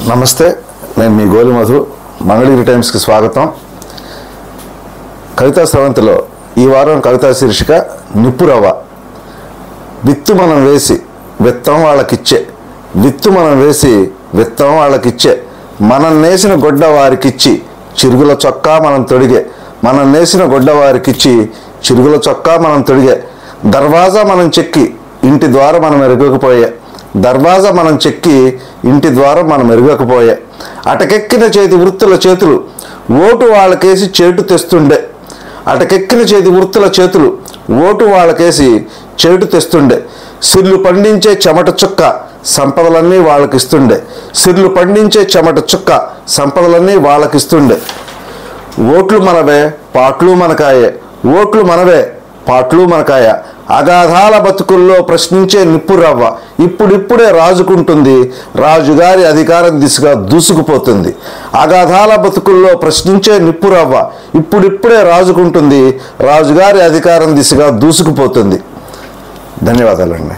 నమస్తే, నేను మీ గోలి మధు. మంగళగిరి టైమ్స్కి స్వాగతం. కవితా స్రవంతిలో ఈ వారం కవితా శీర్షిక నిప్పురవ్వ. విత్తు మనం వేసి విత్తం వాళ్ళకిచ్చే, విత్తు మనం వేసి విత్తం వాళ్ళకిచ్చే, మనం నేసిన గొడ్డ వారికిచ్చి చిరుగుల చొక్కా మనం తొడిగే, మనం నేసిన గొడ్డ వారికిచ్చి చిరుగుల చొక్కా మనం తొడిగే, దర్వాజా మనం చెక్కి ఇంటి ద్వారా మనం ఎరగకపోయే, దర్వాజా మనం చెక్కి ఇంటి ద్వారా మనం ఎరగకపోయే, అటకెక్కిన చేతి వృత్తుల చేతులు ఓటు వాళ్ళకేసి చేటు తెస్తుండే, అటకెక్కిన చేతి వృత్తుల చేతులు ఓటు వాళ్ళకేసి చేటు తెస్తుండే, సిర్లు పండించే చెమట చుక్క సంపదలన్నీ వాళ్ళకిస్తుండే, సిర్లు పండించే చెమట చుక్క సంపదలన్నీ వాళ్ళకిస్తుండే, ఓట్లు మనవే పాట్లు మనకాయే, ఓట్లు మనవే పాట్లు మనకాయ, అగాధాల బతుకుల్లో ప్రశ్నించే నిప్పురవ్వ ఇప్పుడిప్పుడే రాజుకుంటుంది, రాజుగారి అధికారం దిశగా దూసుకుపోతుంది. అగాధాల బతుకుల్లో ప్రశ్నించే నిప్పురవ్వ ఇప్పుడిప్పుడే రాజుకుంటుంది, రాజుగారి అధికారం దిశగా దూసుకుపోతుంది. ధన్యవాదాలండి.